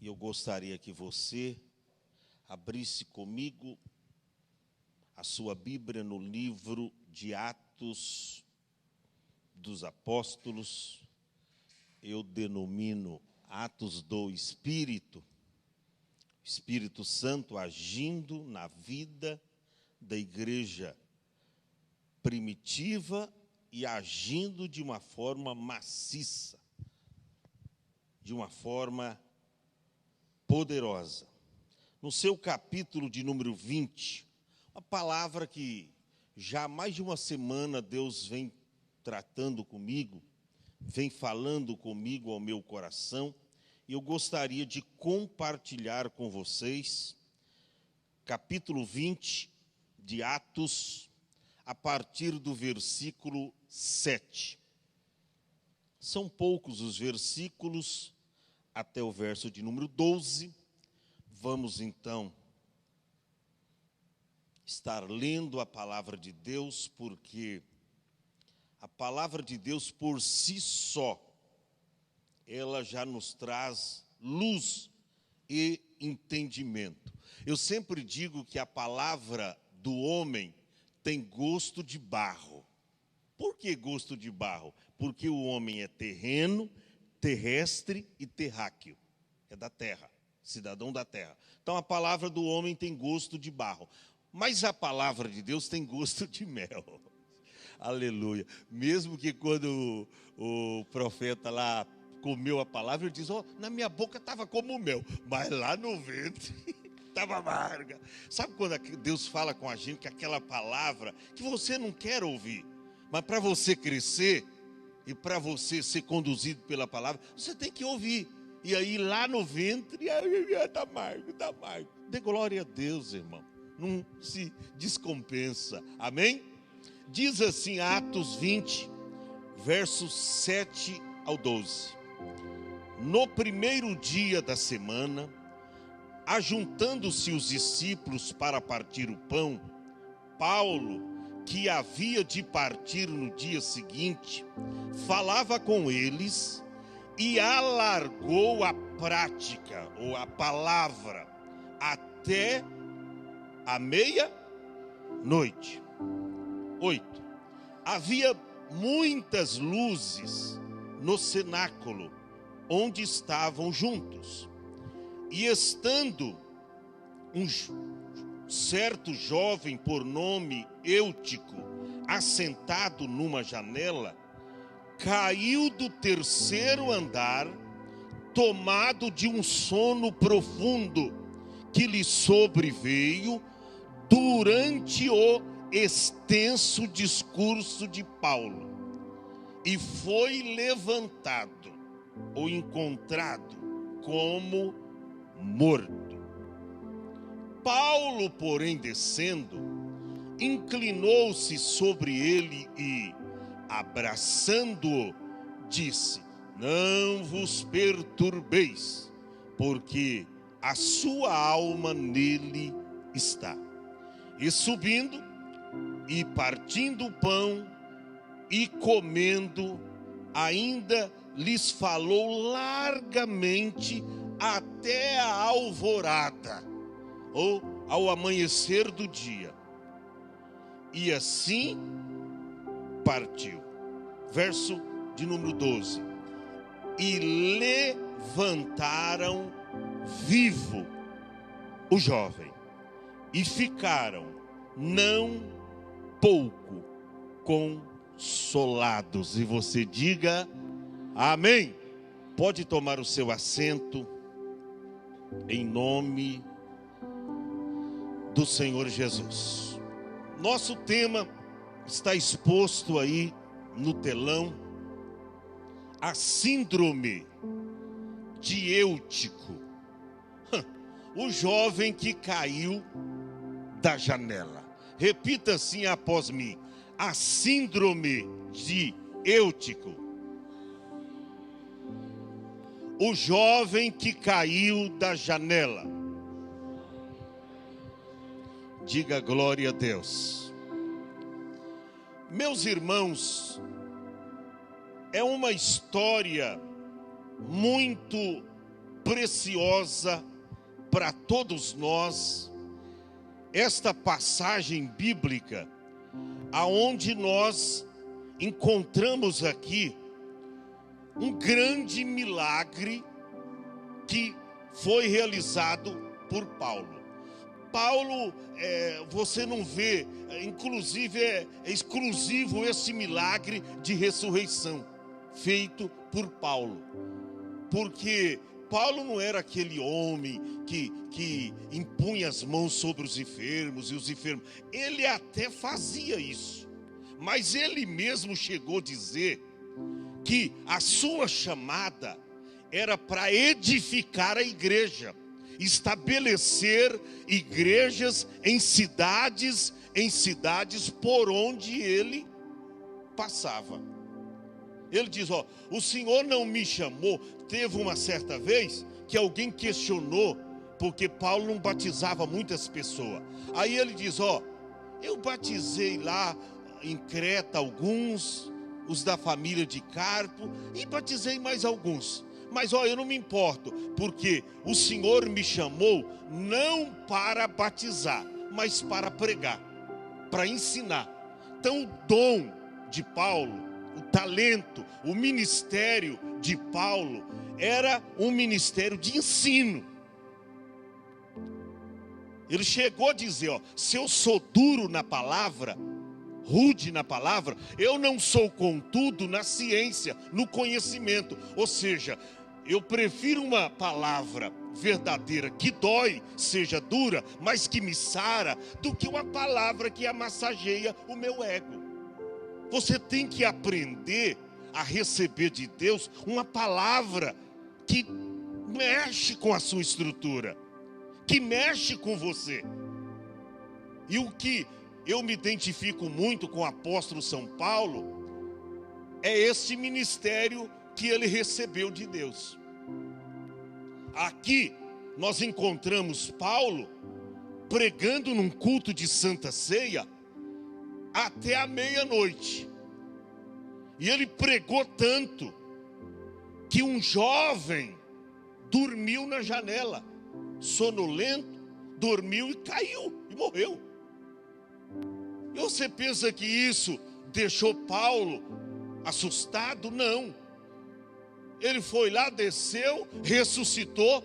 E eu gostaria que você abrisse comigo a sua Bíblia no livro de Atos dos Apóstolos. Eu denomino Atos do Espírito Santo agindo na vida da igreja primitiva e agindo de uma forma maciça, de uma forma poderosa. No seu capítulo de número 20, uma palavra que já há mais de uma semana Deus vem tratando comigo, vem falando comigo ao meu coração, e eu gostaria de compartilhar com vocês, capítulo 20 de Atos, a partir do versículo 7. São poucos os versículos, até o verso de número 12. Vamos então estar lendo a palavra de Deus, porque a palavra de Deus por si só, ela já nos traz luz e entendimento. Eu sempre digo que a palavra do homem tem gosto de barro. Por que gosto de barro? Porque o homem é terreno, terrestre e terráqueo. É da terra, cidadão da terra. Então a palavra do homem tem gosto de barro. Mas a palavra de Deus tem gosto de mel. Aleluia. Mesmo que quando o profeta lá comeu a palavra, ele diz, na minha boca estava como mel, mas lá no ventre estava amarga. Sabe quando Deus fala com a gente que aquela palavra que você não quer ouvir, mas para você crescer e para você ser conduzido pela palavra, você tem que ouvir. E aí lá no ventre, está amargo, está amargo. Dê glória a Deus, irmão. Não se descompensa. Amém? Diz assim, Atos 20, versos 7 ao 12. No primeiro dia da semana, ajuntando-se os discípulos para partir o pão, Paulo, que havia de partir no dia seguinte, falava com eles e alargou a prática, ou a palavra, até a meia-noite. 8. Havia muitas luzes no cenáculo, onde estavam juntos. E estando um certo jovem por nome Eutico, assentado numa janela, caiu do terceiro andar, tomado de um sono profundo que lhe sobreveio durante o extenso discurso de Paulo, e foi levantado ou encontrado como morto. Paulo, porém, descendo, inclinou-se sobre ele e, abraçando-o, disse, não vos perturbeis, porque a sua alma nele está. E subindo, e partindo o pão, e comendo, ainda lhes falou largamente até a alvorada, ou ao amanhecer do dia. E assim partiu. Verso de número 12. E levantaram vivo o jovem, e ficaram não pouco consolados. E você diga amém. Pode tomar o seu assento, em nome do Senhor Jesus. Nosso tema está exposto aí no telão, a síndrome de Eutico, o jovem que caiu da janela. Repita assim após mim, a síndrome de Eutico, o jovem que caiu da janela. Diga glória a Deus. Meus irmãos, é uma história muito preciosa para todos nós, esta passagem bíblica, aonde nós encontramos aqui um grande milagre que foi realizado por Paulo. Paulo, você não vê, inclusive é exclusivo esse milagre de ressurreição, feito por Paulo. Porque Paulo não era aquele homem que impunha as mãos sobre os enfermos e os enfermos. Ele até fazia isso. Mas ele mesmo chegou a dizer que a sua chamada era para edificar a igreja, estabelecer igrejas em cidades por onde ele passava. Ele diz, o Senhor não me chamou. Teve uma certa vez que alguém questionou, porque Paulo não batizava muitas pessoas. Aí ele diz, eu batizei lá em Creta alguns, os da família de Carpo, e batizei mais alguns. Mas eu não me importo, porque o Senhor me chamou não para batizar, mas para pregar, para ensinar. Então o dom de Paulo, o talento, o ministério de Paulo era um ministério de ensino. Ele chegou a dizer, se eu sou duro na palavra, rude na palavra, eu não sou contudo na ciência, no conhecimento. Ou seja, eu prefiro uma palavra verdadeira que dói, seja dura, mas que me sara, do que uma palavra que amassageia o meu ego. Você tem que aprender a receber de Deus uma palavra que mexe com a sua estrutura, que mexe com você. E o que eu me identifico muito com o apóstolo São Paulo é esse ministério que ele recebeu de Deus. Aqui nós encontramos Paulo pregando num culto de Santa Ceia até a meia-noite. E ele pregou tanto que um jovem dormiu na janela, sonolento, dormiu e caiu e morreu. E você pensa que isso deixou Paulo assustado? Não. Ele foi lá, desceu, ressuscitou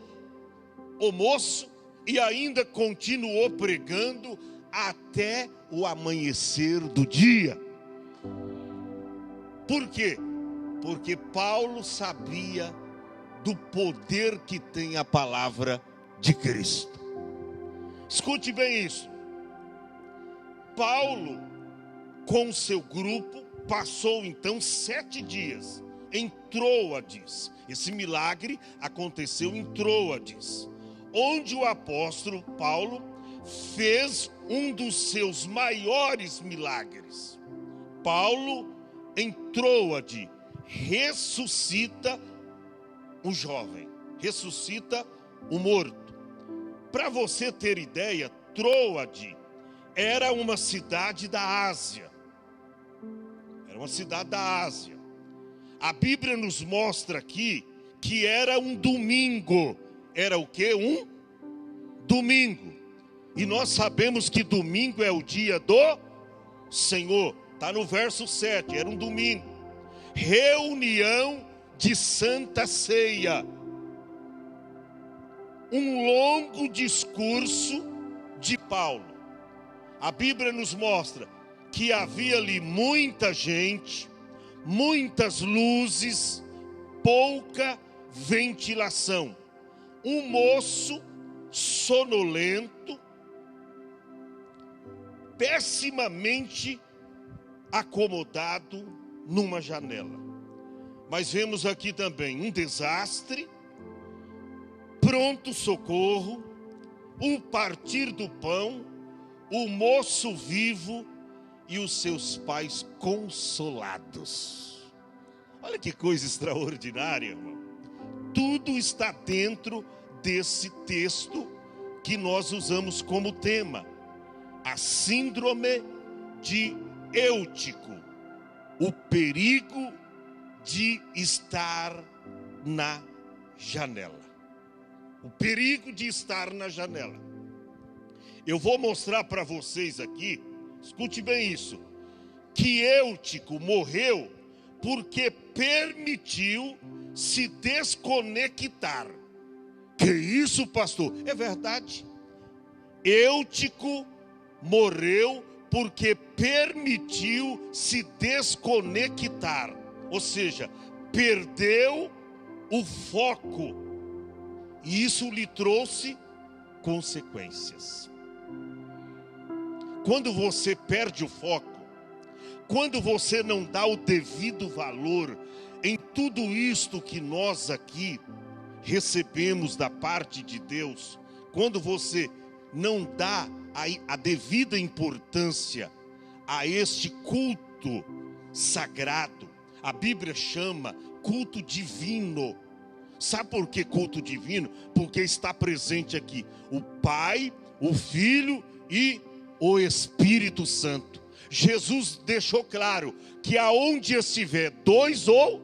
o moço e ainda continuou pregando até o amanhecer do dia. Por quê? Porque Paulo sabia do poder que tem a palavra de Cristo. Escute bem isso. Paulo, com seu grupo, passou então 7 dias em Troades. Esse milagre aconteceu em Troades, onde o apóstolo Paulo fez um dos seus maiores milagres. Paulo, em Troade, ressuscita um jovem, ressuscita o morto. Para você ter ideia, Troade era uma cidade da Ásia. Era uma cidade da Ásia. A Bíblia nos mostra aqui que era um domingo. Era o quê? Um domingo. E nós sabemos que domingo é o dia do Senhor. Está no verso 7, era um domingo. Reunião de Santa Ceia. Um longo discurso de Paulo. A Bíblia nos mostra que havia ali muita gente, muitas luzes, pouca ventilação. Um moço sonolento, pessimamente acomodado numa janela. Mas vemos aqui também um desastre, pronto socorro, o partir do pão, o moço vivo e os seus pais consolados. Olha que coisa extraordinária, irmão. Tudo está dentro desse texto que nós usamos como tema. A síndrome de Eutico. O perigo de estar na janela. O perigo de estar na janela. Eu vou mostrar para vocês aqui, escute bem isso, que Eutico morreu porque permitiu se desconectar. Que isso, pastor? É verdade. Eutico morreu porque permitiu se desconectar. Ou seja, perdeu o foco. E isso lhe trouxe consequências. Quando você perde o foco, quando você não dá o devido valor em tudo isto que nós aqui recebemos da parte de Deus, quando você não dá a devida importância a este culto sagrado, a Bíblia chama culto divino. Sabe por que culto divino? Porque está presente aqui o Pai, o Filho e o Espírito Santo. Jesus deixou claro que aonde estiver 2 ou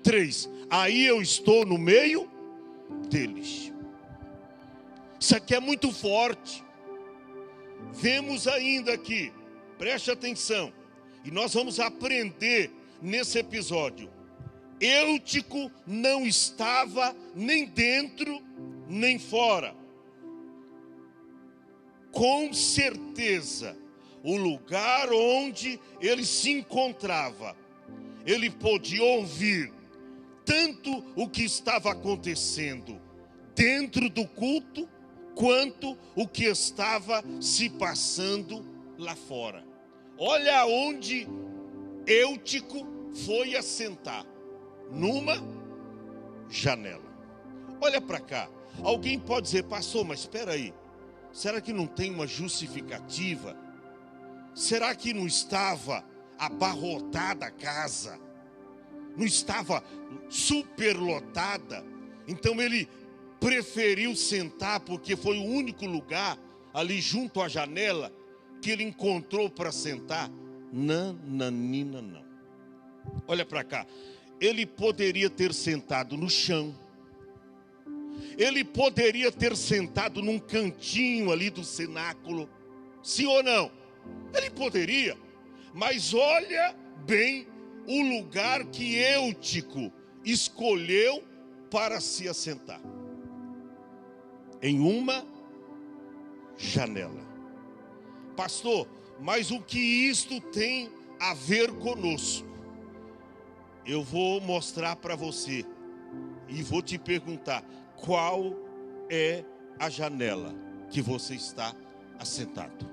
3, aí eu estou no meio deles. Isso aqui é muito forte. Vemos ainda aqui, preste atenção, e nós vamos aprender nesse episódio. Eutico não estava nem dentro nem fora. Com certeza, o lugar onde ele se encontrava, ele podia ouvir tanto o que estava acontecendo dentro do culto, quanto o que estava se passando lá fora. Olha onde Eutico foi assentar, numa janela. Olha para cá. Alguém pode dizer, pastor, mas espera aí, será que não tem uma justificativa? Será que não estava abarrotada a casa? Não estava superlotada? Então ele preferiu sentar porque foi o único lugar ali junto à janela que ele encontrou para sentar? Nananina, não. Olha para cá. Ele poderia ter sentado no chão. Ele poderia ter sentado num cantinho ali do cenáculo. Sim ou não? Ele poderia. Mas olha bem o lugar que Eutico escolheu para se assentar. Em uma janela. Pastor, mas o que isto tem a ver conosco? Eu vou mostrar para você e vou te perguntar, qual é a janela que você está assentado?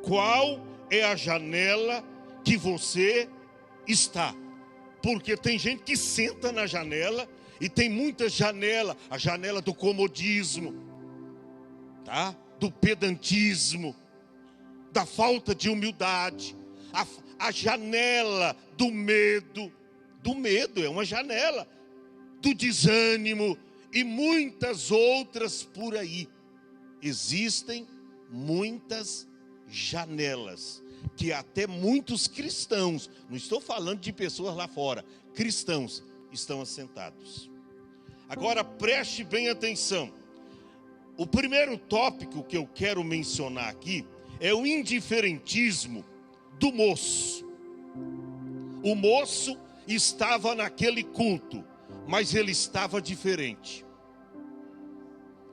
Qual é a janela que você está? Porque tem gente que senta na janela e tem muitas janelas, a janela do comodismo, tá? Do pedantismo, da falta de humildade, a janela do medo é uma janela, do desânimo e muitas outras por aí. Existem muitas janelas que até muitos cristãos, não estou falando de pessoas lá fora, cristãos estão assentados. Agora preste bem atenção. O primeiro tópico que eu quero mencionar aqui é o indiferentismo do moço. O moço estava naquele culto, mas ele estava diferente.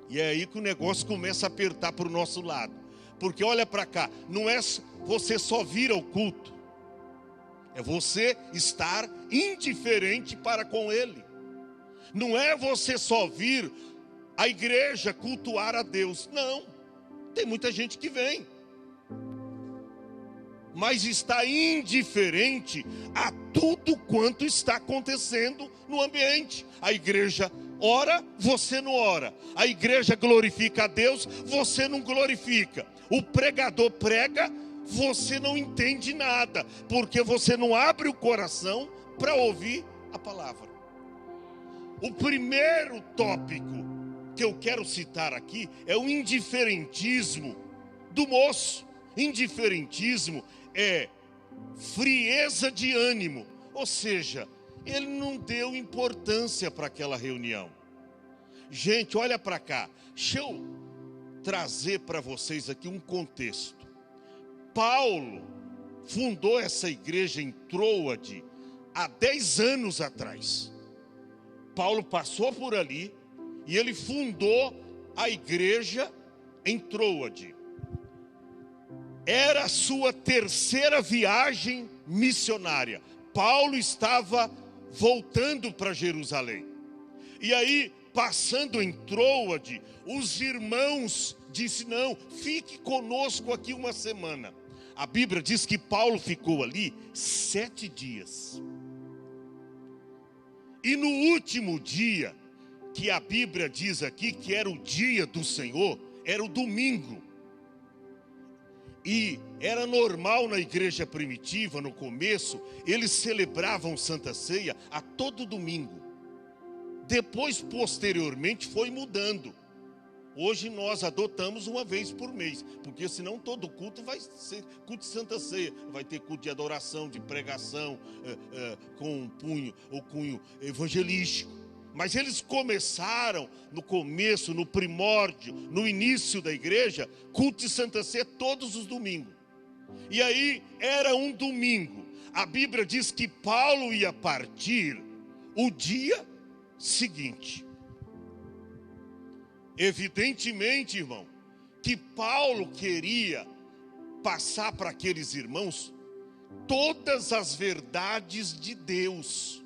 E é aí que o negócio começa a apertar para o nosso lado. Porque olha para cá, não é você só vir ao culto, é você estar indiferente para com ele. Não é você só vir à igreja cultuar a Deus. Não, tem muita gente que vem, mas está indiferente a tudo quanto está acontecendo no ambiente. A igreja ora, você não ora. A igreja glorifica a Deus, você não glorifica. O pregador prega, você não entende nada, porque você não abre o coração para ouvir a palavra. O primeiro tópico que eu quero citar aqui é o indiferentismo do moço. Indiferentismo é frieza de ânimo, ou seja, ele não deu importância para aquela reunião. Gente, olha para cá. Deixa eu trazer para vocês aqui um contexto. Paulo fundou essa igreja em Troade há 10 anos atrás. Paulo passou por ali e ele fundou a igreja em Troade. Era a sua terceira viagem missionária. Paulo estava voltando para Jerusalém. E aí, passando em Troade, os irmãos disseram: não, fique conosco aqui uma semana. A Bíblia diz que Paulo ficou ali 7 dias. E no último dia, que a Bíblia diz aqui que era o dia do Senhor, era o domingo. E era normal na igreja primitiva, no começo, eles celebravam Santa Ceia a todo domingo. Depois, posteriormente, foi mudando. Hoje nós adotamos uma vez por mês, porque senão todo culto vai ser culto de Santa Ceia. Vai ter culto de adoração, de pregação, com um cunho evangelístico. Mas eles começaram no começo, no primórdio, no início da igreja, culto de Santa Ceia todos os domingos. E aí era um domingo. A Bíblia diz que Paulo ia partir o dia seguinte. Evidentemente, irmão, que Paulo queria passar para aqueles irmãos todas as verdades de Deus,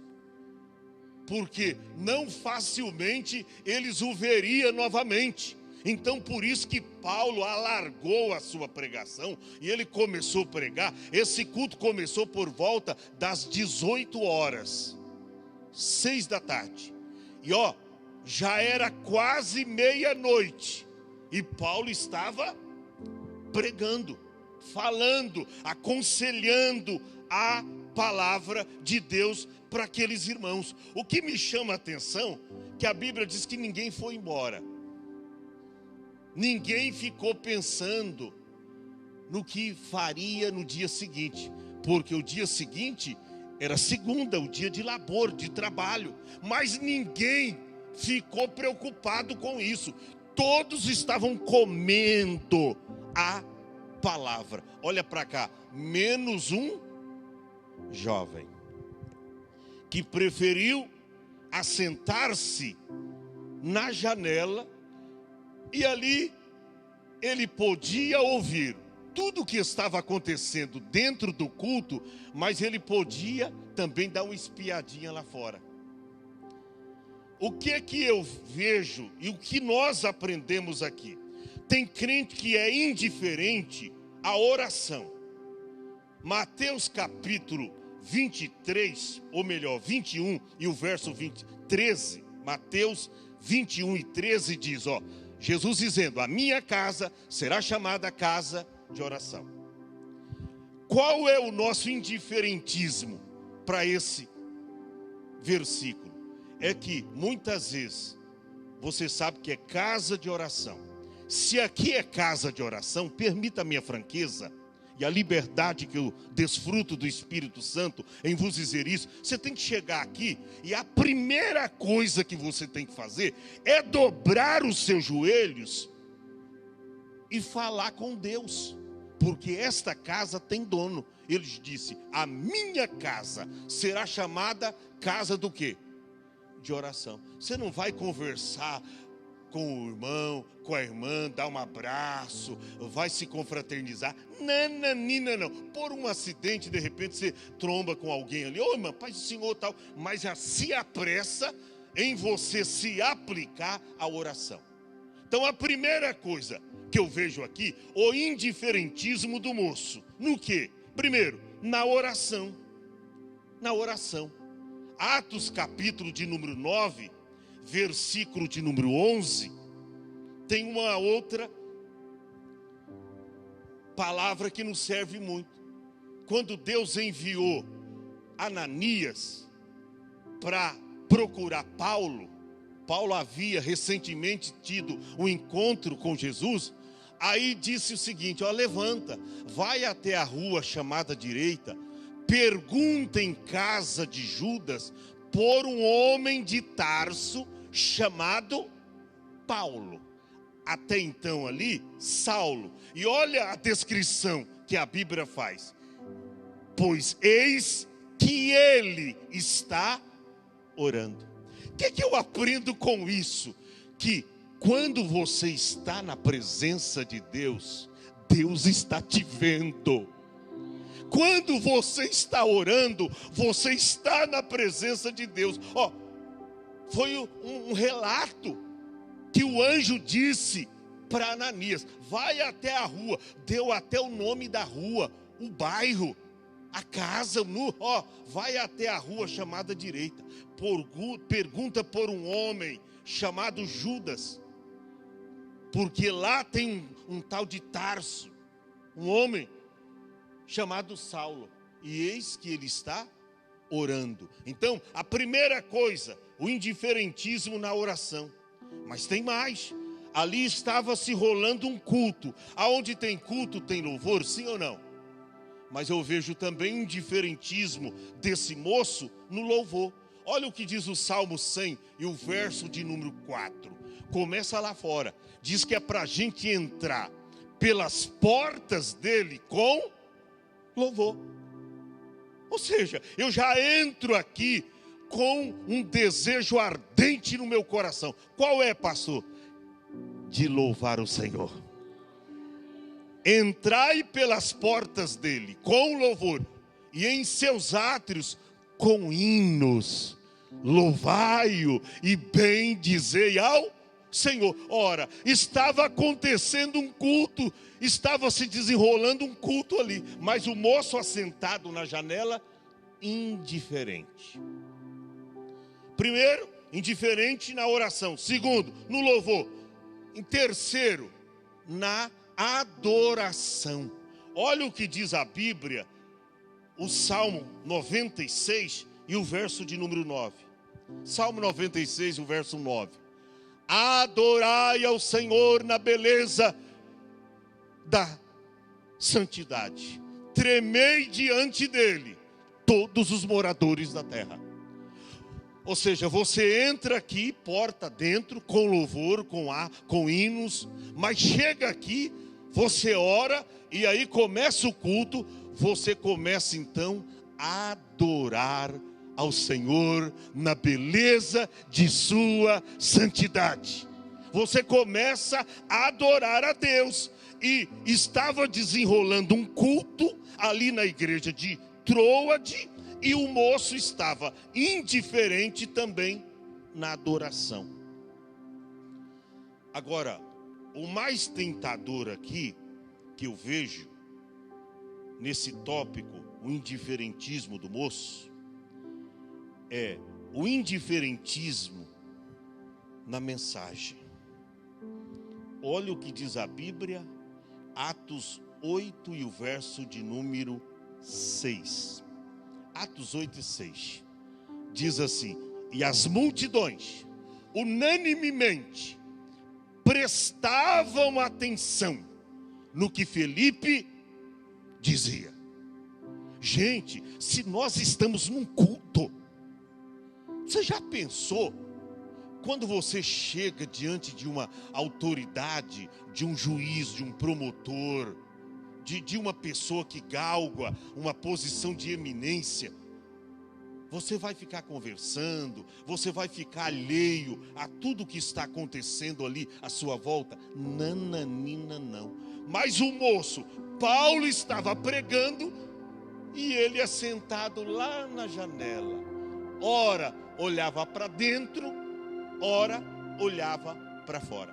porque não facilmente eles o veriam novamente. Então por isso que Paulo alargou a sua pregação e ele começou a pregar. Esse culto começou por volta das 18 horas, 6 da tarde. E já era quase meia-noite e Paulo estava pregando, falando, aconselhando a palavra de Deus para aqueles irmãos. O que me chama a atenção, que a Bíblia diz que ninguém foi embora. Ninguém ficou pensando no que faria no dia seguinte, porque o dia seguinte era segunda, o dia de labor, de trabalho. Mas ninguém ficou preocupado com isso. Todos estavam comendo a palavra. Olha para cá, menos um jovem que preferiu assentar-se na janela, e ali ele podia ouvir tudo o que estava acontecendo dentro do culto, mas ele podia também dar uma espiadinha lá fora. O que é que eu vejo e o que nós aprendemos aqui? Tem crente que é indiferente à oração. Mateus capítulo 23, ou melhor, 21 e o verso 13, Mateus 21 e 13 diz, Jesus dizendo: a minha casa será chamada casa de oração. Qual é o nosso indiferentismo para esse versículo? É que muitas vezes você sabe que é casa de oração. Se aqui é casa de oração, permita a minha franqueza e a liberdade que eu desfruto do Espírito Santo em vos dizer isso. Você tem que chegar aqui e a primeira coisa que você tem que fazer é dobrar os seus joelhos e falar com Deus, porque esta casa tem dono. Ele disse: a minha casa será chamada casa do quê? De oração. Você não vai conversar com o irmão, com a irmã, dar um abraço, vai se confraternizar. Nananina, não. Por um acidente, de repente você tromba com alguém ali. Ô irmã, paz do Senhor, tal. Mas já se apressa em você se aplicar à oração. Então a primeira coisa que eu vejo aqui, o indiferentismo do moço. No quê? Primeiro, na oração. Na oração. Atos capítulo de número 9, versículo de número 11, tem uma outra palavra que nos serve muito. Quando Deus enviou Ananias para procurar Paulo, Paulo havia recentemente tido um encontro com Jesus. Aí disse o seguinte: levanta, vai até a rua chamada direita, pergunta em casa de Judas por um homem de Tarso chamado Paulo. Até então ali, Saulo. E olha a descrição que a Bíblia faz. Pois eis que ele está orando. O que eu aprendo com isso? Que quando você está na presença de Deus, Deus está te vendo. Quando você está orando, você está na presença de Deus. Foi um relato que o anjo disse para Ananias: vai até a rua. Deu até o nome da rua, o bairro, a casa. Vai até a rua chamada direita. Pergunta por um homem chamado Judas, porque lá tem um tal de Tarso, um homem chamado Saulo, e eis que ele está orando. Então, a primeira coisa, o indiferentismo na oração. Mas tem mais. Ali estava se rolando um culto. Aonde tem culto tem louvor, sim ou não? Mas eu vejo também um indiferentismo desse moço no louvor. Olha o que diz o Salmo 100 e o verso de número 4. Começa lá fora. Diz que é para a gente entrar pelas portas dele com louvor. Ou seja, eu já entro aqui com um desejo ardente no meu coração. Qual é, pastor? De louvar o Senhor. Entrai pelas portas dele com louvor, e em seus átrios com hinos. Louvai-o e bendizei ao Senhor. Ora, estava acontecendo um culto, estava se desenrolando um culto ali, mas o moço assentado na janela, indiferente. Primeiro, indiferente na oração. Segundo, no louvor. Em terceiro, na adoração. Olha o que diz a Bíblia, o Salmo 96 e o verso de número 9. Salmo 96, o verso 9. Adorai ao Senhor na beleza da santidade. Tremei diante dele todos os moradores da terra. Ou seja, você entra aqui, porta dentro, com louvor, com hinos, mas chega aqui, você ora, e aí começa o culto, você começa então a adorar ao Senhor na beleza de sua santidade. Você começa a adorar a Deus. E estava desenrolando um culto ali na igreja de Troade, e o moço estava indiferente também na adoração. Agora, o mais tentador aqui, que eu vejo, nesse tópico, o indiferentismo do moço, é o indiferentismo na mensagem. Olha o que diz a Bíblia, Atos 8 e o verso de número 6. Atos 8 e 6. Diz assim: e as multidões, unanimemente, prestavam atenção no que Felipe dizia. Gente, se nós estamos num culto, você já pensou, quando você chega diante de uma autoridade, de um juiz, de um promotor, de uma pessoa que galga uma posição de eminência, você vai ficar conversando, você vai ficar alheio a tudo que está acontecendo ali à sua volta? Nananina não. Mas o moço, Paulo, estava pregando e ele assentado lá na janela. Ora olhava para dentro, ora olhava para fora.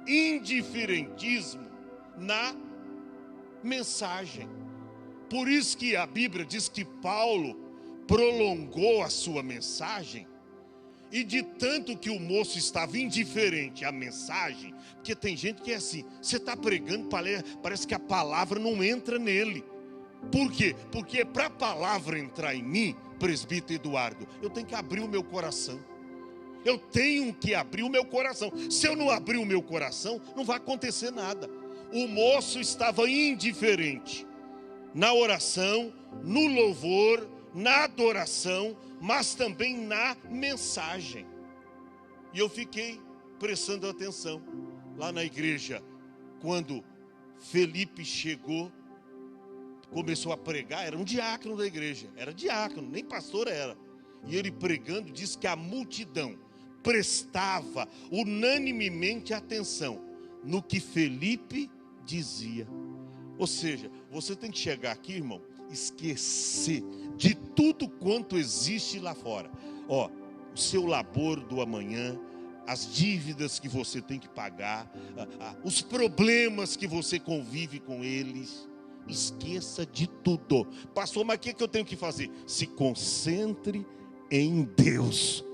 Indiferentismo na mensagem. Por isso que a Bíblia diz que Paulo prolongou a sua mensagem, e de tanto que o moço estava indiferente à mensagem, porque tem gente que é assim, você está pregando, parece que a palavra não entra nele. Por quê? Porque para a palavra entrar em mim, presbítero Eduardo, eu tenho que abrir o meu coração. Eu tenho que abrir o meu coração. Se eu não abrir o meu coração, não vai acontecer nada. O moço estava indiferente na oração, no louvor, na adoração, mas também na mensagem. E eu fiquei prestando atenção. Lá na igreja, quando Felipe chegou, começou a pregar, era um diácono da igreja, era diácono, nem pastor era. E ele pregando, diz que a multidão prestava unanimemente atenção no que Felipe dizia. Ou seja, você tem que chegar aqui, irmão, esquecer de tudo quanto existe lá fora. Ó, o seu labor do amanhã, as dívidas que você tem que pagar, os problemas que você convive com eles. Esqueça de tudo. Pastor, mas o que eu tenho que fazer? Se concentre em Deus.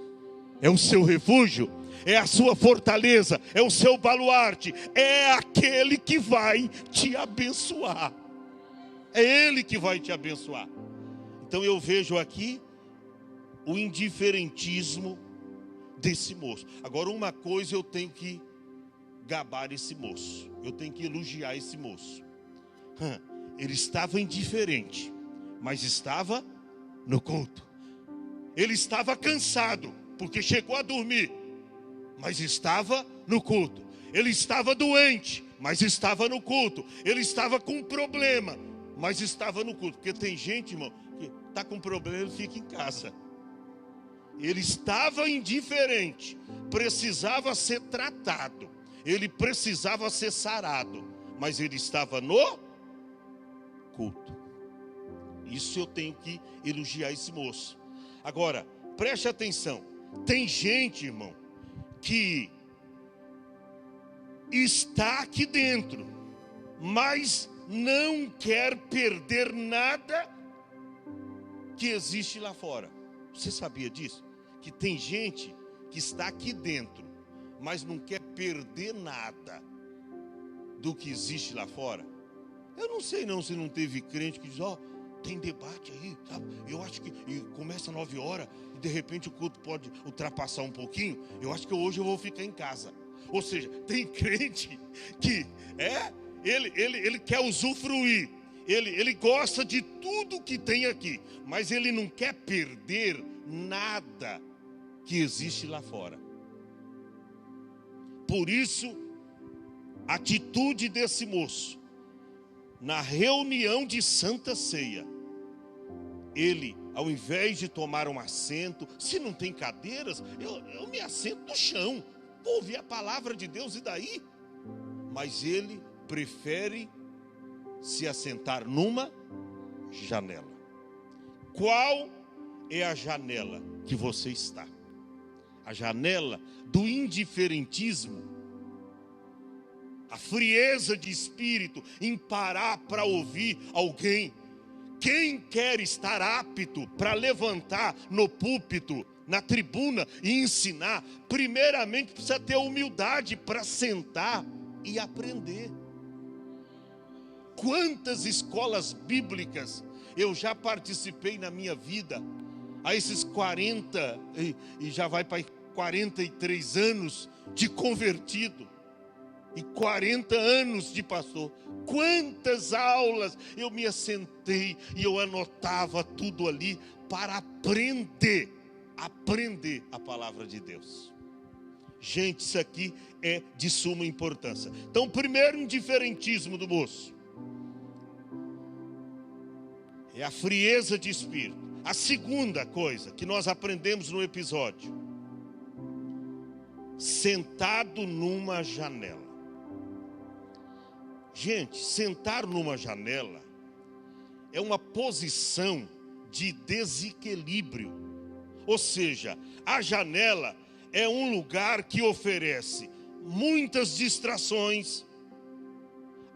É o seu refúgio, é a sua fortaleza, é o seu baluarte, é aquele que vai te abençoar. É Ele que vai te abençoar. Então eu vejo aqui o indiferentismo desse moço. Agora, uma coisa eu tenho que gabar esse moço, eu tenho que elogiar esse moço. Ele estava indiferente, mas estava no culto. Ele estava cansado, porque chegou a dormir, mas estava no culto. Ele estava doente, mas estava no culto. Ele estava com um problema, mas estava no culto. Porque tem gente, irmão, que está com problema e fica em casa. Ele estava indiferente, precisava ser tratado, ele precisava ser sarado, mas ele estava no culto. Isso eu tenho que elogiar esse moço. Agora, preste atenção, tem gente, irmão, que está aqui dentro, mas não quer perder nada que existe lá fora. Você sabia disso? Que tem gente que está aqui dentro, mas não quer perder nada do que existe lá fora. Eu não sei não se não teve crente que diz, tem debate aí, sabe? Eu acho que começa 9 horas e de repente o culto pode ultrapassar um pouquinho. Eu acho que hoje eu vou ficar em casa. Ou seja, tem crente que ele quer usufruir. Ele gosta de tudo que tem aqui, mas ele não quer perder nada que existe lá fora. Por isso, a atitude desse moço, na reunião de Santa Ceia, ele, ao invés de tomar um assento, se não tem cadeiras, eu me assento no chão, vou ouvir a palavra de Deus e daí? Mas ele prefere se assentar numa janela. Qual é a janela que você está? A janela do indiferentismo, a frieza de espírito em parar para ouvir alguém. Quem quer estar apto para levantar no púlpito, na tribuna e ensinar, primeiramente precisa ter humildade para sentar e aprender. Quantas escolas bíblicas eu já participei na minha vida, a esses 40, e já vai para 43 anos de convertido, e 40 anos de pastor. Quantas aulas eu me assentei e eu anotava tudo ali para aprender a palavra de Deus. Gente, isso aqui é de suma importância. Então, primeiro indiferentismo do moço é a frieza de espírito. A segunda coisa que nós aprendemos no episódio: sentado numa janela. Gente, sentar numa janela é uma posição de desequilíbrio. Ou seja, a janela é um lugar que oferece muitas distrações.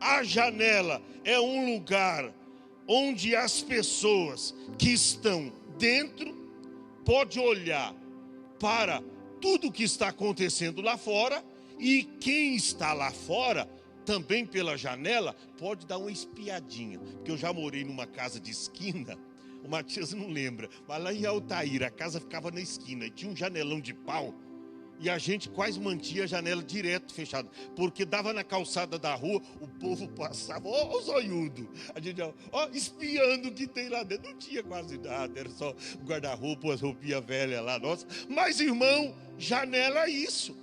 A janela é um lugar onde as pessoas que estão dentro podem olhar para tudo que está acontecendo lá fora, e quem está lá fora também pela janela pode dar uma espiadinha. Porque eu já morei numa casa de esquina, o Matias não lembra, mas lá em Altair a casa ficava na esquina e tinha um janelão de pau, e a gente quase mantinha a janela direto fechada, porque dava na calçada da rua, o povo passava, ó, zoiudo, a gente, ó, espiando o que tem lá dentro. Não tinha quase nada, era só guarda-roupa, as roupinhas velhas lá, nossa. Mas, irmão, janela é isso.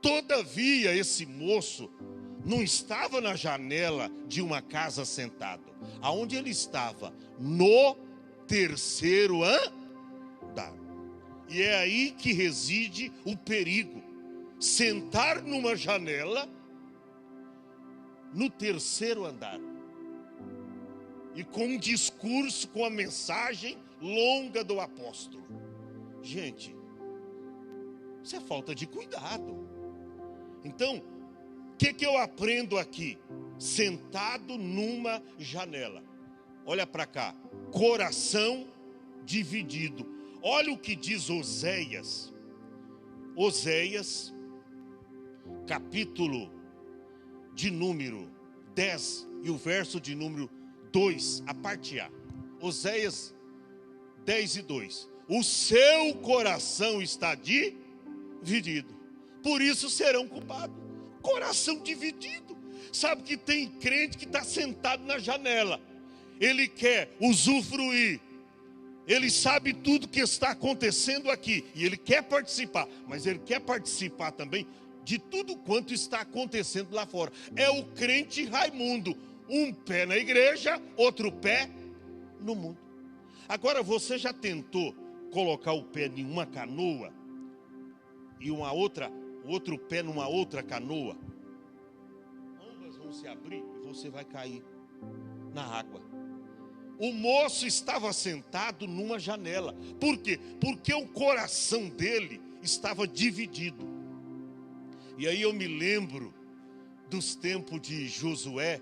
Todavia, esse moço não estava na janela de uma casa sentado. Aonde ele estava? No terceiro andar. E é aí que reside o perigo. Sentar numa janela no terceiro andar. E com um discurso, com a mensagem longa do apóstolo. Gente, isso é falta de cuidado. Então, o que eu aprendo aqui? Sentado numa janela. Olha para cá. Coração dividido. Olha o que diz Oséias. Oséias, capítulo de número 10 e o verso de número 2, a parte A. Oséias 10 e 2. O seu coração está dividido, por isso serão culpados. Coração dividido. Sabe que tem crente que está sentado na janela. Ele quer usufruir. Ele sabe tudo que está acontecendo aqui. E ele quer participar. Mas ele quer participar também de tudo quanto está acontecendo lá fora. É o crente Raimundo. Um pé na igreja, outro pé no mundo. Agora, você já tentou colocar o pé em uma canoa e o outro pé numa outra canoa? Ambas vão se abrir e você vai cair na água. O moço estava sentado numa janela. Por quê? Porque o coração dele estava dividido. E aí eu me lembro dos tempos de Josué,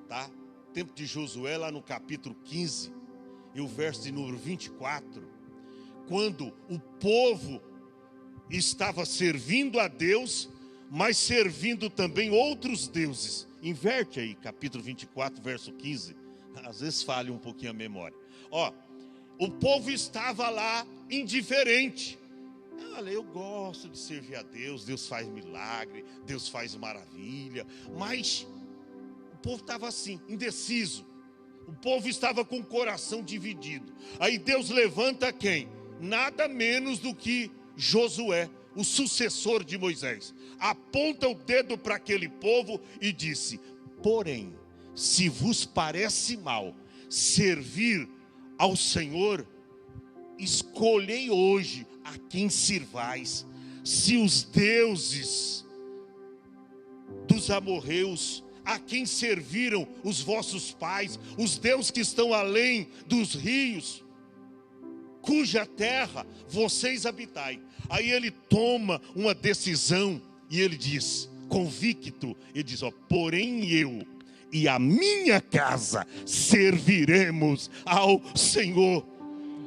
tá? Tempo de Josué, lá no capítulo 15, e o verso de número 24, quando o povo estava servindo a Deus, mas servindo também outros deuses. Inverte aí, capítulo 24, verso 15. Às vezes falha um pouquinho a memória. O povo estava lá indiferente. Olha, eu gosto de servir a Deus, Deus faz milagre, Deus faz maravilha, mas o povo estava assim, indeciso. O povo estava com o coração dividido. Aí Deus levanta quem? Nada menos do que Josué, o sucessor de Moisés. Aponta o dedo para aquele povo e disse: porém, se vos parece mal servir ao Senhor, escolhei hoje a quem sirvais. Se os deuses dos amorreus, a quem serviram os vossos pais, os deuses que estão além dos rios, cuja terra vocês habitai. Aí ele toma uma decisão e ele diz, convicto, ele diz: porém eu e a minha casa serviremos ao Senhor.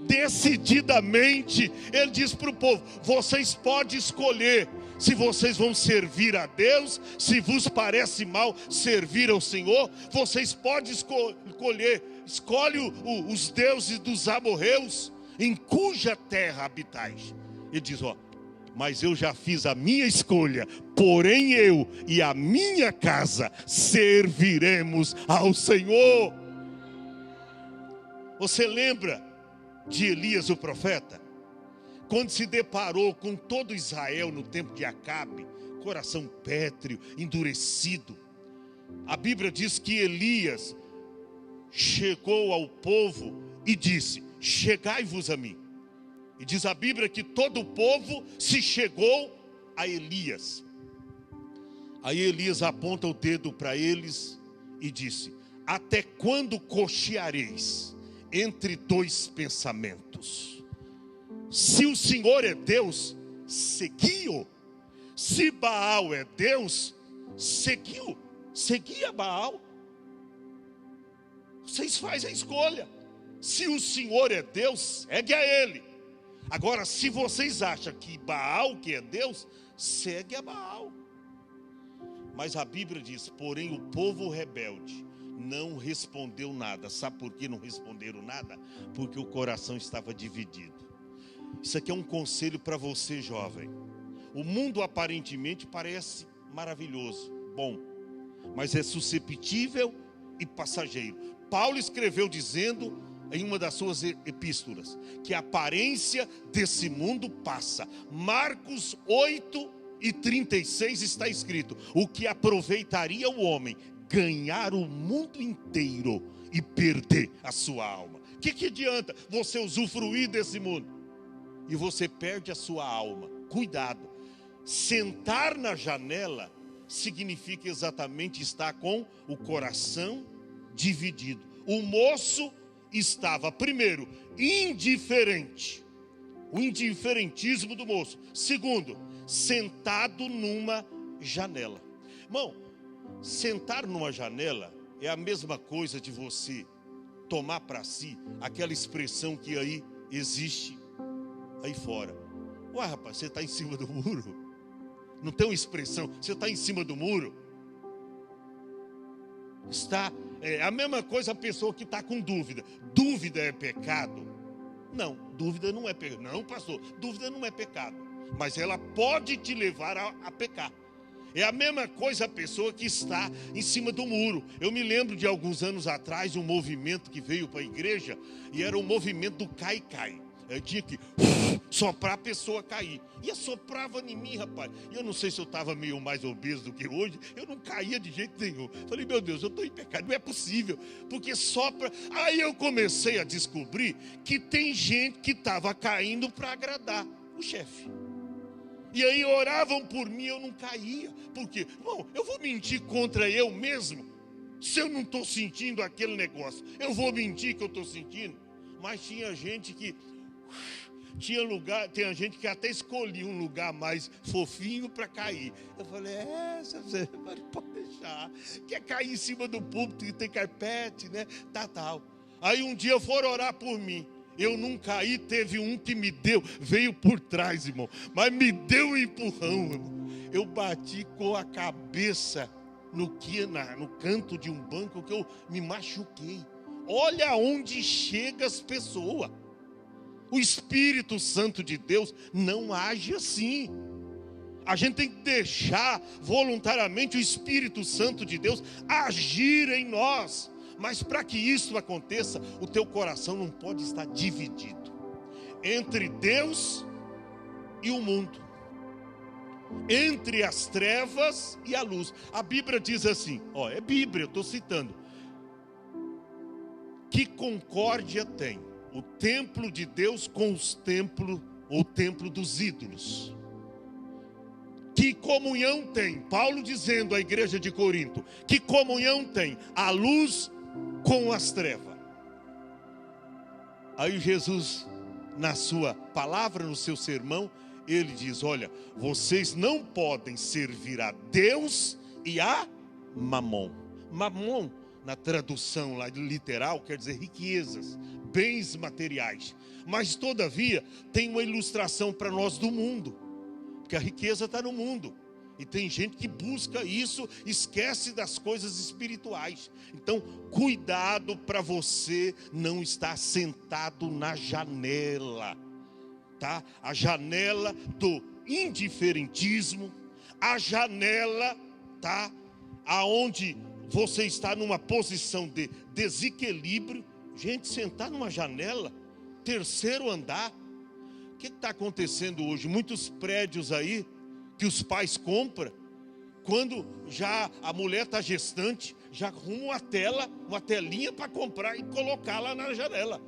Decididamente, ele diz para o povo: vocês podem escolher se vocês vão servir a Deus, se vos parece mal servir ao Senhor, vocês podem escolher, escolhe os deuses dos amorreus, em cuja terra habitais. Ele diz: mas eu já fiz a minha escolha, porém eu e a minha casa serviremos ao Senhor. Você lembra de Elias o profeta? Quando se deparou com todo Israel no tempo de Acabe, coração pétreo, endurecido, a Bíblia diz que Elias chegou ao povo e disse: chegai-vos a mim. E diz a Bíblia que todo o povo se chegou a Elias. Aí Elias aponta o dedo para eles e disse: até quando cocheareis entre dois pensamentos? Se o Senhor é Deus, segui-o. Se Baal é Deus, segui-o. Segui a Baal. Vocês fazem a escolha. Se o Senhor é Deus, segue a Ele. Agora, se vocês acham que Baal que é Deus, segue a Baal. Mas a Bíblia diz: porém o povo rebelde não respondeu nada. Sabe por que não responderam nada? Porque o coração estava dividido. Isso aqui é um conselho para você, jovem. O mundo aparentemente parece maravilhoso, bom, mas é susceptível e passageiro. Paulo escreveu dizendo em uma das suas epístolas que a aparência desse mundo passa. Marcos 8, e 36 está escrito: o que aproveitaria o homem ganhar o mundo inteiro e perder a sua alma? O que adianta você usufruir desse mundo e você perde a sua alma? Cuidado, sentar na janela significa exatamente estar com o coração dividido. O moço estava, primeiro, indiferente, o indiferentismo do moço. Segundo, sentado numa janela. Irmão, sentar numa janela é a mesma coisa de você tomar para si aquela expressão que aí existe aí fora. Ué, rapaz, você está em cima do muro? Não tem uma expressão, você está em cima do muro? É a mesma coisa a pessoa que está com dúvida. Dúvida é pecado? Não, dúvida não é pecado. Não, pastor, dúvida não é pecado. Mas ela pode te levar a pecar. É a mesma coisa a pessoa que está em cima do muro. Eu me lembro de alguns anos atrás, um movimento que veio para a igreja, e era o movimento do cai-cai. Eu tinha que soprar a pessoa cair. E assoprava em mim, rapaz. E eu não sei se eu estava meio mais obeso do que hoje. Eu não caía de jeito nenhum. Falei, meu Deus, eu estou em pecado. Não é possível. Porque sopra. Aí eu comecei a descobrir que tem gente que estava caindo para agradar o chefe. E aí oravam por mim, eu não caía. Por quê? Irmão, eu vou mentir contra eu mesmo? Se eu não estou sentindo aquele negócio, eu vou mentir que eu estou sentindo? Mas tinha gente que... Tinha gente que até escolhia um lugar mais fofinho para cair. Eu falei, você pode deixar. Quer cair em cima do púlpito que tem carpete, né? Tal. Aí um dia foram orar por mim. Eu não caí, teve um que me deu, veio por trás, irmão. Mas me deu um empurrão, irmão. Eu bati com a cabeça no canto de um banco que eu me machuquei. Olha onde chega as pessoas. O Espírito Santo de Deus não age assim. A gente tem que deixar voluntariamente o Espírito Santo de Deus agir em nós. Mas para que isso aconteça, o teu coração não pode estar dividido entre Deus e o mundo, entre as trevas e a luz. A Bíblia diz assim, é Bíblia, eu estou citando: que concórdia tem o templo de Deus com o templo dos ídolos? Que comunhão tem, Paulo dizendo à igreja de Corinto, que comunhão tem a luz com as trevas? Aí Jesus, na sua palavra, no seu sermão, ele diz, olha, vocês não podem servir a Deus e a Mamon. Mamon, na tradução lá literal, quer dizer riquezas, bens materiais. Mas todavia tem uma ilustração para nós do mundo, porque a riqueza está no mundo. E tem gente que busca isso, esquece das coisas espirituais. Então, cuidado para você não estar sentado na janela, tá? A janela do indiferentismo, a janela, tá? Aonde você está numa posição de desequilíbrio. Gente, sentar numa janela, terceiro andar. O que está acontecendo hoje? Muitos prédios aí que os pais compram, quando já a mulher está gestante, já arruma uma telinha para comprar e colocar lá na janela.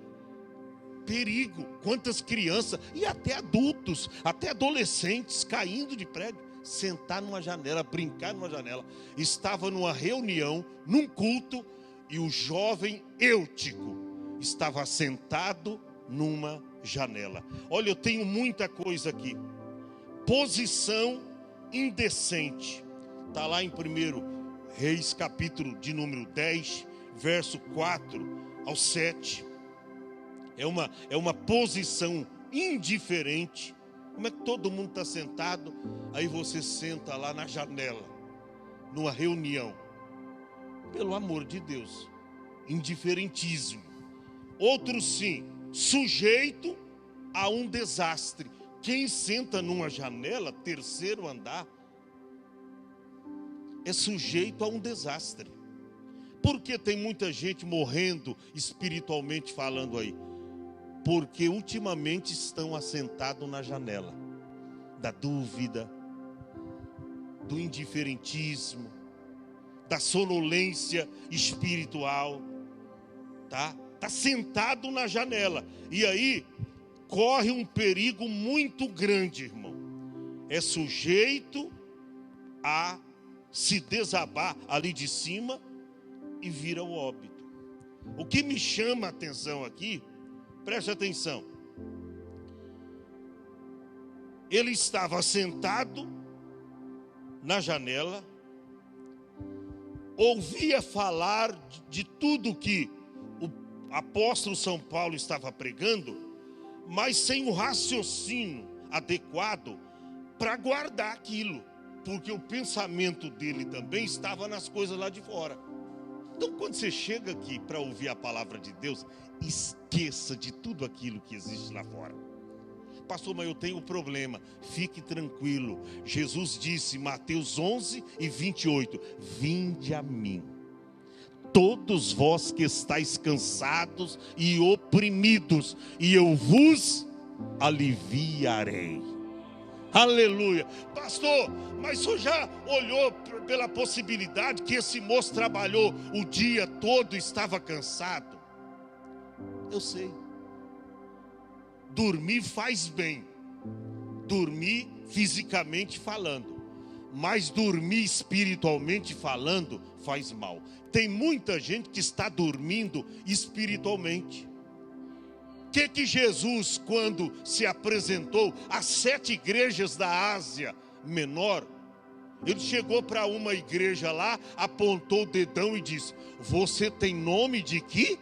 Perigo, quantas crianças e até adultos, até adolescentes caindo de prédio, sentar numa janela, brincar numa janela. Estava numa reunião, num culto, e o jovem Eutico estava sentado numa janela. Olha, eu tenho muita coisa aqui. Posição indecente. Está lá em 1 Reis, capítulo de número 10, verso 4 ao 7. É uma posição indiferente. Como é que todo mundo está sentado, aí você senta lá na janela, numa reunião? Pelo amor de Deus, indiferentismo. Outro sim, sujeito a um desastre. Quem senta numa janela, terceiro andar, é sujeito a um desastre. Por que tem muita gente morrendo espiritualmente falando aí? Porque ultimamente estão assentados na janela da dúvida, do indiferentismo, da sonolência espiritual, tá? Está sentado na janela. E aí corre um perigo muito grande, irmão. É sujeito a se desabar ali de cima e vira o óbito. O que me chama a atenção aqui, preste atenção. Ele estava sentado na janela, ouvia falar de tudo que o apóstolo São Paulo estava pregando, mas sem o raciocínio adequado para guardar aquilo, porque o pensamento dele também estava nas coisas lá de fora. Então, quando você chega aqui para ouvir a palavra de Deus, esqueça de tudo aquilo que existe lá fora. Pastor, mas eu tenho um problema. Fique tranquilo. Jesus disse, Mateus 11:28, vinde a mim, todos vós que estáis cansados e oprimidos, e eu vos aliviarei. Aleluia. Pastor, mas o senhor já olhou pela possibilidade que esse moço trabalhou o dia todo e estava cansado? Eu sei. Dormir faz bem. Dormir fisicamente falando. Mas dormir espiritualmente falando faz mal. Tem muita gente que está dormindo espiritualmente. O que Jesus, quando se apresentou às 7 igrejas da Ásia Menor, ele chegou para uma igreja lá, apontou o dedão e disse, você tem nome de que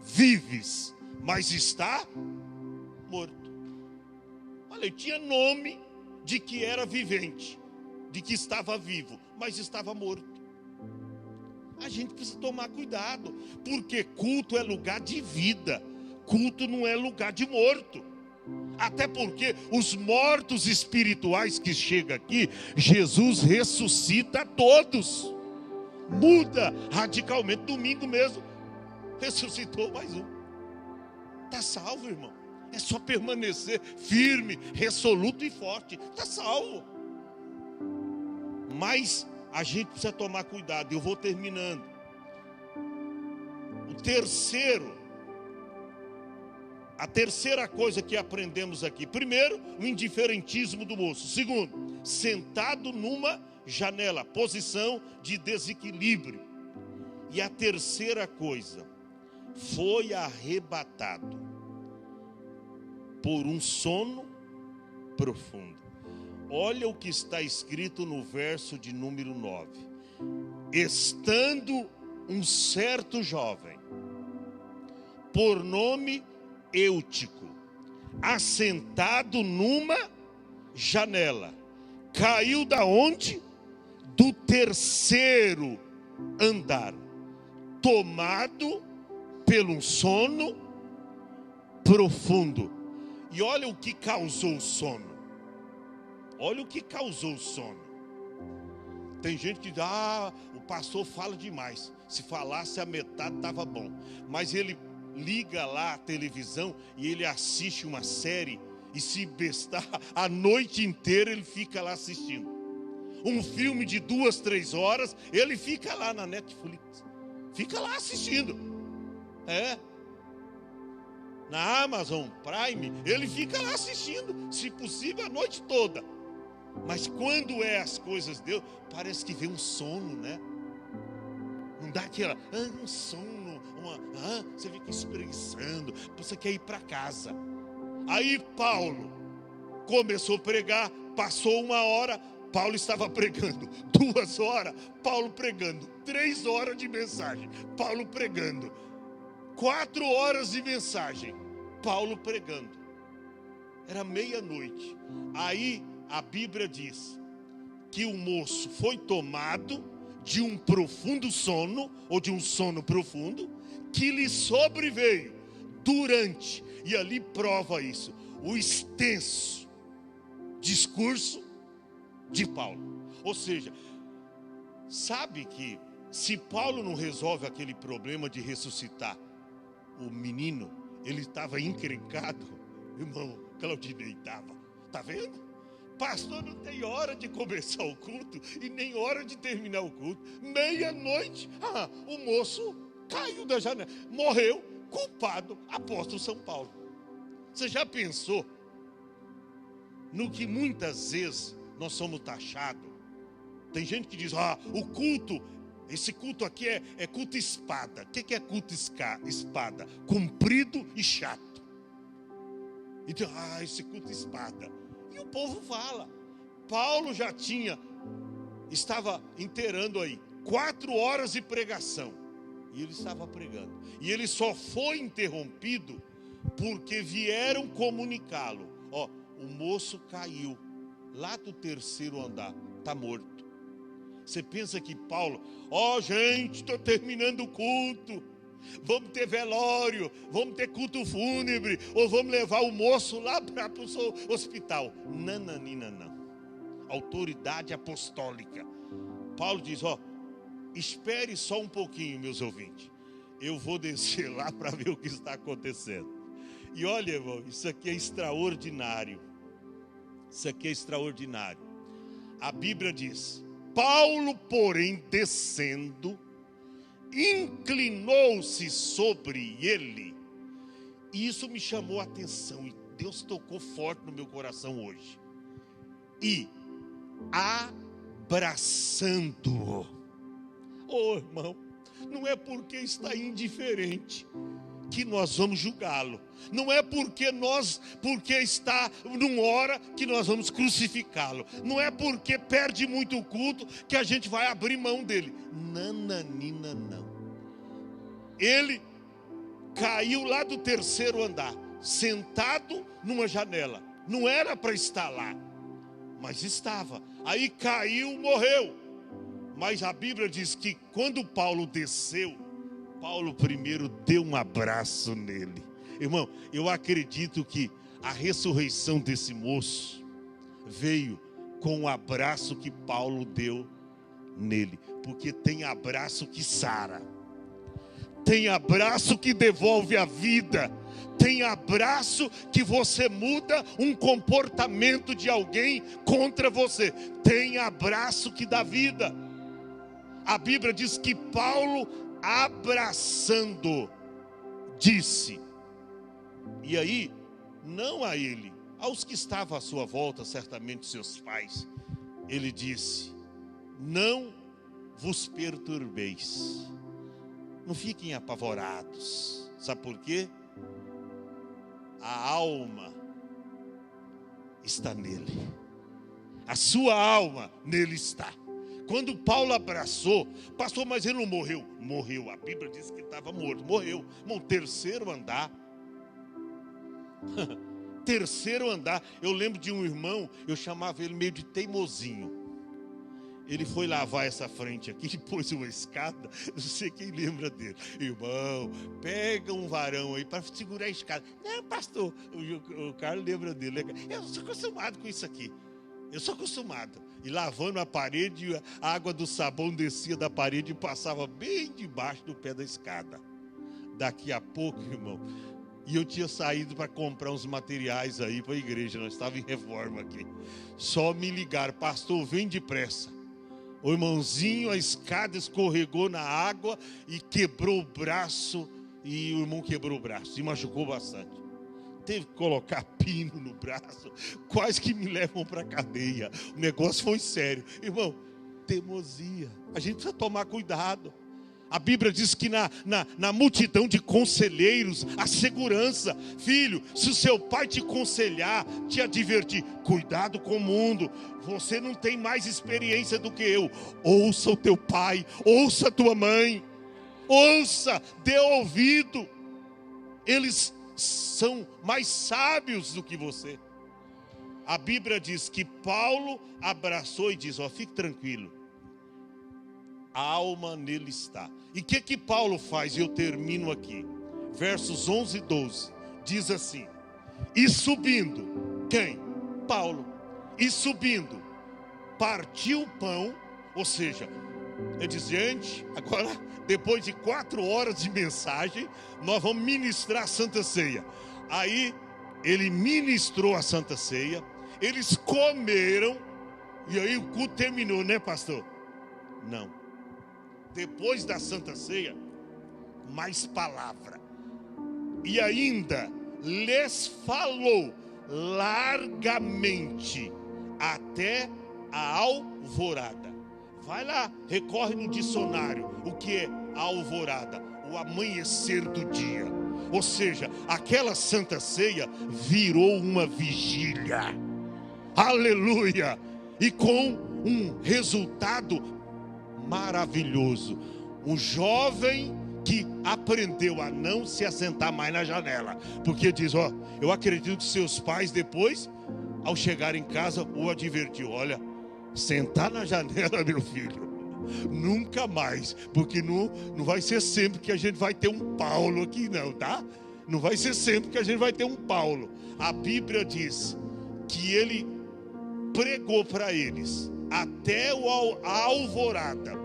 vives, mas está morto. Olha, ele tinha nome de que era vivente, de que estava vivo, mas estava morto. A gente precisa tomar cuidado, porque culto é lugar de vida. Culto não é lugar de morto. Até porque os mortos espirituais que chegam aqui, Jesus ressuscita todos. Muda radicalmente. Domingo mesmo, ressuscitou mais um. Está salvo, irmão. É só permanecer firme, resoluto e forte. Está salvo. Mas a gente precisa tomar cuidado. Eu vou terminando. A terceira coisa que aprendemos aqui. Primeiro, o indiferentismo do moço. Segundo, sentado numa janela, posição de desequilíbrio. E a terceira coisa, foi arrebatado por um sono profundo. Olha o que está escrito no verso de número 9. Estando um certo jovem, por nome Eutico, assentado numa janela, caiu da onde? Do terceiro andar, tomado pelo sono profundo. E olha o que causou o sono. Olha o que causou o sono. Tem gente que diz, o pastor fala demais. Se falasse a metade estava bom. Mas ele liga lá a televisão e ele assiste uma série e se bestar, a noite inteira ele fica lá assistindo. Um filme de 2, 3 horas, ele fica lá na Netflix. Fica lá assistindo. Na Amazon Prime, ele fica lá assistindo, se possível, a noite toda. Mas quando é as coisas de Deus, parece que vem um sono, né? Não dá aquela, um sono, você fica espreguiçando, você quer ir para casa. Aí Paulo começou a pregar, passou 1 hora, Paulo estava pregando, 2 horas, Paulo pregando, 3 horas de mensagem, Paulo pregando, 4 horas de mensagem, Paulo pregando. Era meia-noite. Aí a Bíblia diz que o moço foi tomado de um profundo sono, ou de um sono profundo, que lhe sobreveio durante, e ali prova isso, o extenso discurso de Paulo. Ou seja, sabe que se Paulo não resolve aquele problema de ressuscitar o menino, ele estava encrencado, irmão, Claudinei estava, tá vendo? pastor, não tem hora de começar o culto e nem hora de terminar o culto. Meia-noite, o moço caiu da janela, morreu, culpado, apóstolo São Paulo. Você já pensou no que muitas vezes nós somos taxados? Tem gente que diz, o culto, esse culto aqui é culto espada. O que é culto espada? Comprido e chato. Então, esse culto espada. E o povo fala. Paulo já estava inteirando aí 4 horas de pregação. E ele estava pregando. E ele só foi interrompido porque vieram comunicá-lo. O moço caiu lá do 3º andar, está morto. Você pensa que Paulo, gente, estou terminando o culto, vamos ter velório, vamos ter culto fúnebre, ou vamos levar o moço lá para o hospital. Não. Autoridade apostólica. Paulo diz, espere só um pouquinho, meus ouvintes. Eu vou descer lá para ver o que está acontecendo. E olha, irmão, isso aqui é extraordinário. Isso aqui é extraordinário. A Bíblia diz, Paulo, porém, descendo, inclinou-se sobre ele. E isso me chamou a atenção. E Deus tocou forte no meu coração hoje. E abraçando-o. Irmão, não é porque está indiferente que nós vamos julgá-lo. Não é porque está numa hora que nós vamos crucificá-lo. Não é porque perde muito o culto que a gente vai abrir mão dele. Nananina, não. Ele caiu lá do 3º andar, sentado numa janela. Não era para estar lá, mas estava. Aí caiu, morreu. Mas a Bíblia diz que quando Paulo desceu, Paulo primeiro deu um abraço nele. Irmão, eu acredito que a ressurreição desse moço veio com o abraço que Paulo deu nele. Porque tem abraço que sara. Tem abraço que devolve a vida. Tem abraço que você muda um comportamento de alguém contra você. Tem abraço que dá vida. A Bíblia diz que Paulo, abraçando, disse. E aí, não a ele, aos que estavam à sua volta, certamente seus pais, ele disse: não vos perturbeis, não fiquem apavorados. Sabe por quê? A alma está nele, a sua alma nele está. Quando Paulo abraçou, pastor, mas ele não morreu. Morreu, a Bíblia diz que estava morto, morreu. Irmão, 3º andar. 3º andar. Eu lembro de um irmão, eu chamava ele meio de teimosinho. Ele foi lavar essa frente aqui, pôs uma escada, não sei quem lembra dele. Irmão, pega um varão aí para segurar a escada. Não, pastor, o Carlos lembra dele. Eu sou acostumado com isso aqui. Eu sou acostumado. E lavando a parede, a água do sabão descia da parede e passava bem debaixo do pé da escada. Daqui a pouco, irmão, e eu tinha saído para comprar uns materiais aí para a igreja, nós estávamos em reforma aqui. Só me ligaram: pastor, vem depressa. O irmãozinho, a escada escorregou na água e quebrou o braço. E o irmão quebrou o braço e machucou bastante. Teve que colocar pino no braço, quase que me levam para a cadeia. O negócio foi sério. Irmão, teimosia. A gente precisa tomar cuidado. A Bíblia diz que na multidão de conselheiros, a segurança. Filho, se o seu pai te aconselhar, te advertir, cuidado com o mundo. Você não tem mais experiência do que eu. Ouça o teu pai, ouça a tua mãe. Ouça, dê ouvido. Eles são mais sábios do que você. A Bíblia diz que Paulo abraçou e diz: fique tranquilo, a alma nele está. E o que Paulo faz? E eu termino aqui, versos 11 e 12, diz assim: e subindo, quem? Paulo. E subindo, partiu o pão, ou seja, ele diz: gente, agora, depois de 4 horas de mensagem, nós vamos ministrar a Santa Ceia. Aí ele ministrou a Santa Ceia. Eles comeram, e aí o culto terminou, né, pastor? Não. Depois da Santa Ceia, mais palavra. E ainda lhes falou largamente até a alvorada. Vai lá, recorre no dicionário. O que é a alvorada? O amanhecer do dia. Ou seja, aquela Santa Ceia virou uma vigília. Aleluia! E com um resultado maravilhoso. Um jovem que aprendeu a não se assentar mais na janela. Porque diz, ó, eu acredito que seus pais depois, ao chegar em casa, o advertiu. Olha, sentar na janela, meu filho, nunca mais. Porque não vai ser sempre que a gente vai ter um Paulo aqui não, tá? Não vai ser sempre que a gente vai ter um Paulo. A Bíblia diz que ele pregou para eles até a alvorada.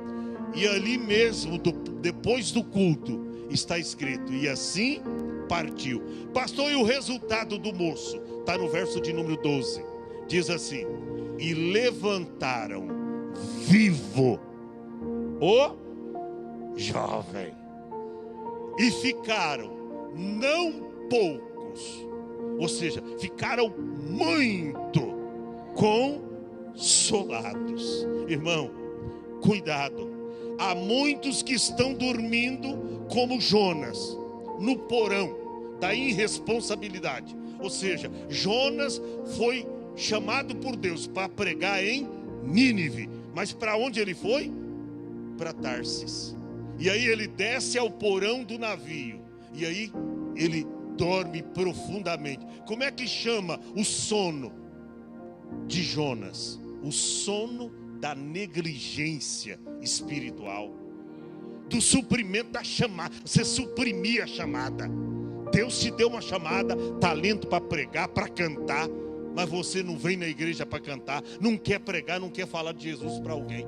E ali mesmo, depois do culto, está escrito, e assim partiu. Pastor, e o resultado do moço? Está no verso de número 12. Diz assim, e levantaram vivo o jovem. E ficaram não poucos, ou seja, ficaram muito consolados. Irmão, cuidado. Há muitos que estão dormindo como Jonas, no porão da irresponsabilidade. Ou seja, Jonas foi chamado por Deus para pregar em Nínive. Mas para onde ele foi? Para Tarsis. E aí ele desce ao porão do navio. E aí ele dorme profundamente. Como é que chama o sono de Jonas? O sono da negligência espiritual, do suprimento da chamada. Você suprimir a chamada. Deus te deu uma chamada, talento para pregar, para cantar, mas você não vem na igreja para cantar, não quer pregar, não quer falar de Jesus para alguém.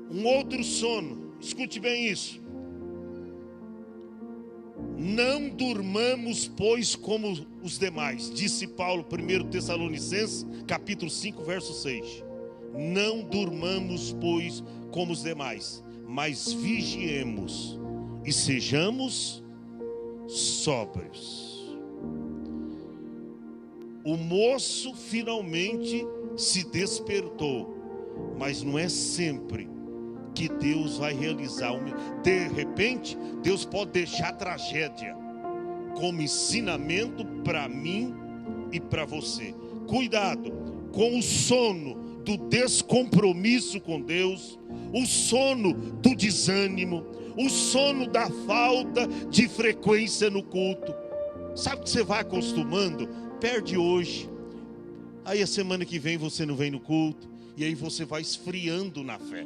Um outro sono, escute bem isso. Não durmamos, pois, como os demais, disse Paulo, 1 Tessalonicenses, capítulo 5, verso 6. Não durmamos, pois, como os demais, mas vigiemos e sejamos sóbrios. O moço finalmente se despertou, mas não é sempre que Deus vai realizar. De repente, Deus pode deixar a tragédia como ensinamento para mim e para você. Cuidado com o sono do descompromisso com Deus, o sono do desânimo, o sono da falta de frequência no culto. Sabe que você vai acostumando? Perde hoje, aí a semana que vem você não vem no culto, e aí você vai esfriando na fé.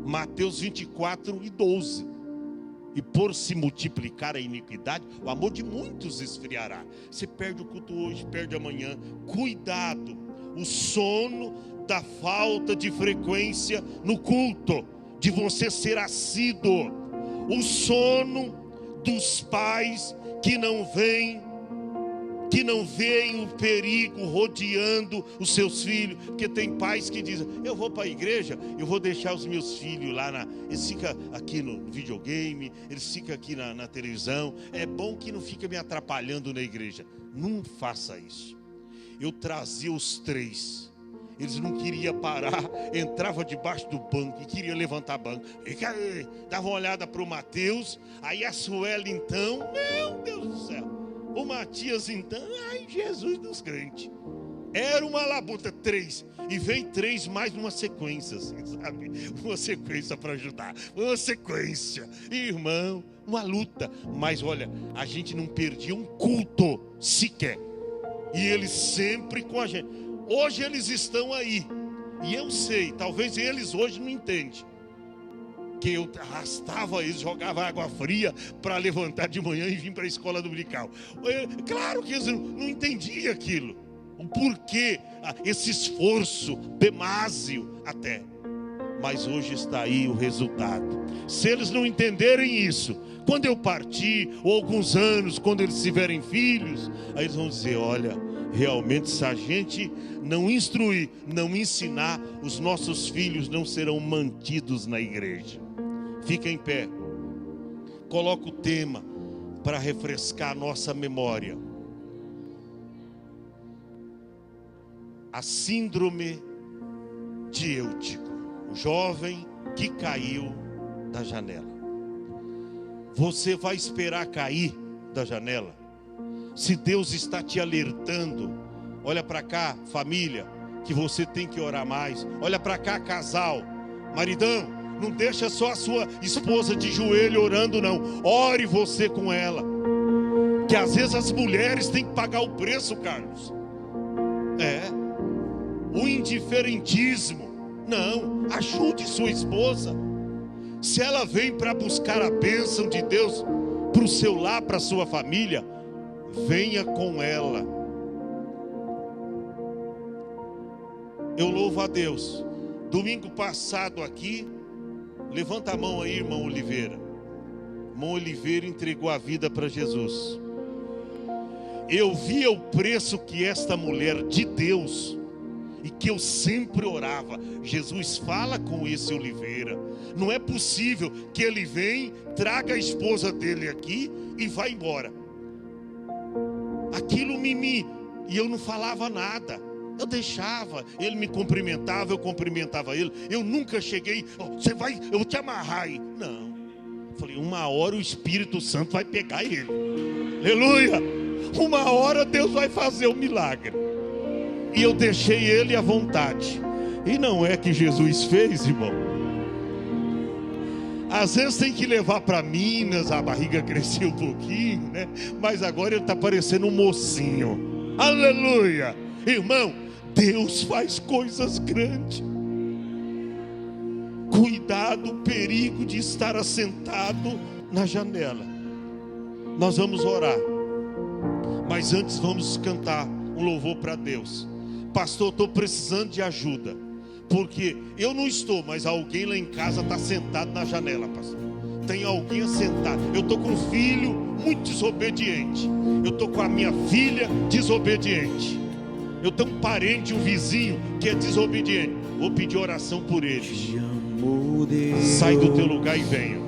Mateus 24 e 12. E por se multiplicar a iniquidade, o amor de muitos esfriará. Você perde o culto hoje, perde amanhã. Cuidado, o sono da falta de frequência no culto, de você ser assíduo. O sono dos pais que não veem o perigo rodeando os seus filhos. Porque tem pais que dizem, eu vou para a igreja, eu vou deixar os meus filhos lá, eles ficam aqui no videogame, eles ficam aqui na televisão, é bom que não fica me atrapalhando na igreja. Não faça isso. Eu trazia os três, eles não queriam parar, entrava debaixo do banco e queria levantar banco. Dava uma olhada para o Mateus, aí a Sueli então, meu Deus do céu. O Matias então, ai, Jesus dos crentes. Era uma labuta, 3. E vem 3 mais numa sequência, assim, sabe? Uma sequência para ajudar. Uma sequência. Irmão, uma luta. Mas olha, a gente não perdia um culto sequer. E eles sempre com a gente. Hoje eles estão aí. E eu sei, talvez eles hoje não entendem. Que eu arrastava eles, jogava água fria para levantar de manhã e vir para a escola dominical. Claro que eles não entendiam aquilo. O porquê, esse esforço, demásio até. Mas hoje está aí o resultado. Se eles não entenderem isso, quando eu partir, ou alguns anos, quando eles tiverem filhos, aí eles vão dizer, olha, Realmente, se a gente não instruir, não ensinar, os nossos filhos não serão mantidos na igreja. Fica em pé. Coloca o tema para refrescar a nossa memória. A síndrome de Eutico, o jovem que caiu da janela. Você vai esperar cair da janela? Se Deus está te alertando, olha para cá, família, que você tem que orar mais. Olha para cá, casal, maridão, não deixa só a sua esposa de joelho orando, não. Ore você com ela. Que às vezes as mulheres têm que pagar o preço, Carlos. O indiferentismo. Não, ajude sua esposa. Se ela vem para buscar a bênção de Deus para o seu lar, para a sua família, venha com ela. Eu louvo a Deus. Domingo passado aqui, levanta a mão aí, irmão Oliveira. Irmão Oliveira entregou a vida para Jesus. Eu via o preço que esta mulher de Deus, e que eu sempre orava, Jesus, fala com esse Oliveira. Não é possível que ele venha, traga a esposa dele aqui e vá embora. Aquilo e eu não falava nada. Eu deixava, ele me cumprimentava, eu cumprimentava ele. Eu nunca cheguei, você vai, eu vou te amarrar aí. Não. Falei, uma hora o Espírito Santo vai pegar ele. Aleluia. Uma hora Deus vai fazer o milagre. E eu deixei ele à vontade. E não é que Jesus fez, irmão. Às vezes tem que levar para Minas, a barriga cresceu um pouquinho, né? Mas agora ele está parecendo um mocinho. Aleluia! Irmão, Deus faz coisas grandes. Cuidado, o perigo de estar assentado na janela. Nós vamos orar. Mas antes vamos cantar um louvor para Deus. Pastor, estou precisando de ajuda. Porque eu não estou, mas alguém lá em casa está sentado na janela, pastor. Tem alguém sentado. Eu estou com um filho muito desobediente. Eu estou com a minha filha desobediente. Eu tenho um parente, um vizinho que é desobediente. Vou pedir oração por ele. Sai do teu lugar e venha.